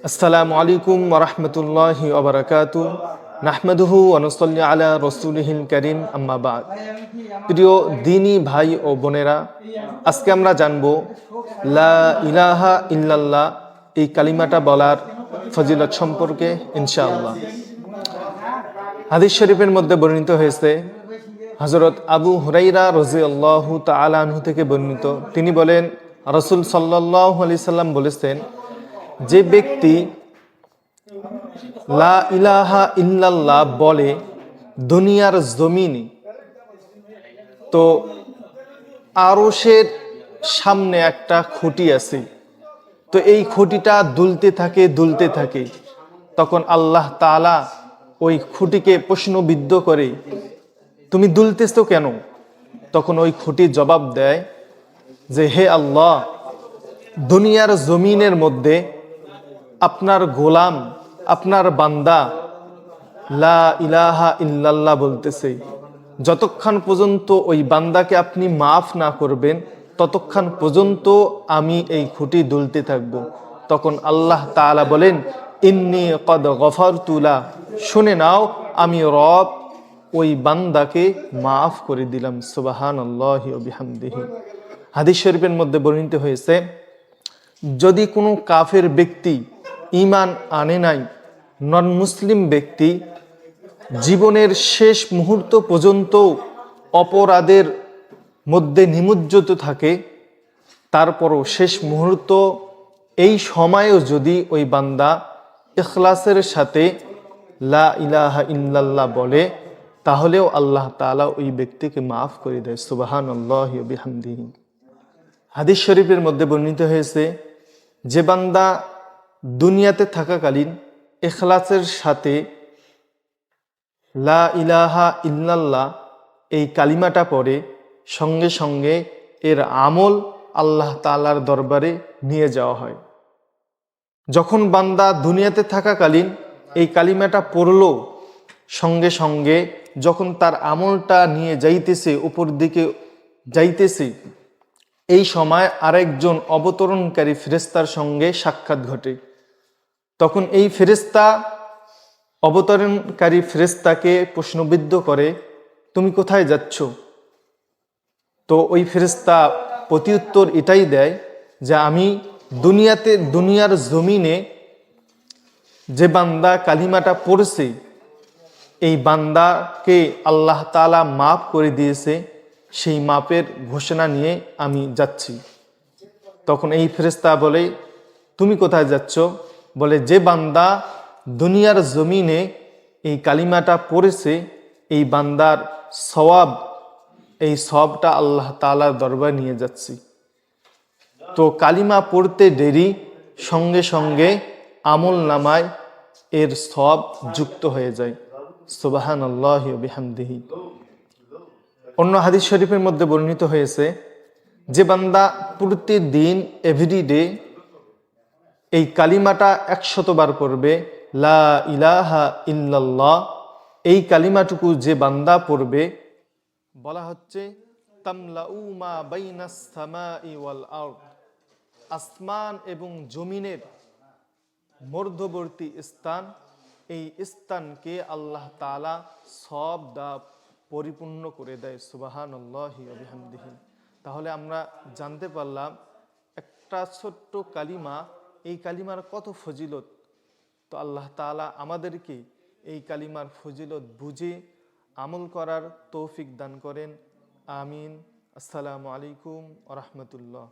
আসসালামু আলাইকুম ওয়া রাহমাতুল্লাহি ওয়া বারাকাতুহু নাহমাদুহু ওয়া নুসাল্লি আলা রাসূলিহিল কারীম আম্মা বা'দ। প্রিয় দ্বীনী ভাই ও বোনেরা, আজকে আমরা জানব লা ইলাহা ইল্লাল্লাহ এই কালিমাটা বলার ফজিলত সম্পর্কে ইনশাআল্লাহ। হাদিস শরীফের মধ্যে বর্ণিত হয়েছে, হযরত আবু হুরায়রা রাদিয়াল্লাহু তাআলা আনহু থেকে বর্ণিত, তিনি বলেন রাসূল সাল্লাল্লাহু আলাইহি সাল্লাম বলেছেন, যে ব্যক্তি লা ইলাহা ইল্লাল্লাহ বলে দুনিয়ার জমিনে, তো আরশের সামনে একটা খুঁটি আছে, তো এই খুঁটিটা দুলতে থাকে, তখন আল্লাহ তাআলা ওই খুঁটিকে প্রশ্নবিদ্ধ করে, তুমি দুলতেছো কেন? তখন ওই খুঁটি জবাব দেয় যে, হে আল্লাহ, দুনিয়ার জমিনের মধ্যে আপনার গোলাম, আপনার বান্দা লা ইলাহা ইল্লাল্লাহ বলতেছে, যতক্ষণ পর্যন্ত ওই বান্দাকে আপনি মাফ না করবেন ততক্ষণ পর্যন্ত আমি এই খুঁটি দুলতে থাকব। তখন আল্লাহ তাআলা বলেন, ইন্নী কদ গফারতু লা, শুনে নাও, আমি রব ওই বান্দাকে মাফ করে দিলাম। সুবহানাল্লাহি ওয়া বিহামদিহি। হাদিস শরীফের মধ্যে বর্ণিত হয়েছে, যদি কোনো কাফের ব্যক্তি ঈমান আনে নাই, নন মুসলিম ব্যক্তি জীবনের শেষ মুহূর্ত পর্যন্ত অপরাধের মধ্যে নিমজ্জিত থাকে, তারপরও শেষ মুহূর্ত এই সময়েও যদি ওই বান্দা ইখলাসের সাথে লা ইলাহা ইল্লাল্লাহ বলে, তাহলেও আল্লাহ তাআলা ওই ব্যক্তিকে মাফ করে দেয়। সুবহানাল্লাহি ওয়া বিহামদিহি। হাদিস শরীফের মধ্যে বর্ণিত হয়েছে, যে বান্দা দুনিয়াতে থাকাকালীন ইখলাসের সাথে লা ইলাহা ইল্লাল্লাহ এই কালিমাটা পড়ে, সঙ্গে সঙ্গে এর আমল আল্লাহ তাআলার দরবারে নিয়ে যাওয়া হয়। যখন বান্দা দুনিয়াতে থাকাকালীন এই কালিমাটা পড়ল, সঙ্গে সঙ্গে যখন তার আমলটা নিয়ে যাইতেছে, উপর দিকে যাইতেছে, এই সময় আরেকজন অবতরণকারী ফেরেশতার সঙ্গে সাক্ষাৎ ঘটে। তখন এই ফেরেশতা অবতরণকারী ফেরেশতাকে প্রশ্নবিদ্ধ করে, তুমি কোথায় যাচ্ছ? তো ওই ফেরেশতা প্রতিউত্তর এটাই দেয় যে, আমি দুনিয়ার জমিনে যে বান্দা কালিমাটা পড়ছে, এই বান্দাকে আল্লাহ তাআলা মাফ করে দিয়েছে, সেই মাপের ঘোষণা নিয়ে আমি যাচ্ছি। তখন এই ফেরেশতা বলে, তুমি কোথায় যাচ্ছ? বলে, যে বান্দা দুনিয়ার জমিনে এই কালিমাটা পড়েছে, এই বান্দার সওয়াব, এই সওয়াবটা আল্লাহ তাআলার দরবারে নিয়ে যাচ্ছি। তো কালিমা পড়তে দেরি, সঙ্গে সঙ্গে আমল নামায় এর সওয়াব যুক্ত হয়ে যায়। সুবহানাল্লাহি ওয়া বিহামদিহি। অন্য হাদিস শরীফের মধ্যে বর্ণিত হয়েছে, যে বান্দা প্রতিদিন এভরিডে এই কালিমাটা 100 বার পড়বে, লা ইলাহা ইল্লাল্লাহ, এই কালিমাটুকু যে বান্দা পড়বে, বলা হচ্ছে তামলাউ মা বাইনাস সামাই ওয়াল আরদ, আসমান এবং জমিনের মধ্যবর্তী স্থান, এই স্থানকে আল্লাহ তাআলা সওয়াব দ্বারা পরিপূর্ণ করে দেয়। সুবহানাল্লাহি ওয়া বিহামদিহি। তাহলে আমরা জানতে পারলাম একটা ছোট্ট কালিমা, এই কালিমার কত ফজিলত। তো আল্লাহ তাআলা আমাদেরকে এই কালিমার ফজিলত বুঝে আমল করার তৌফিক দান করেন। আমিন। আসসালামু আলাইকুম ওয়া রাহমাতুল্লাহ।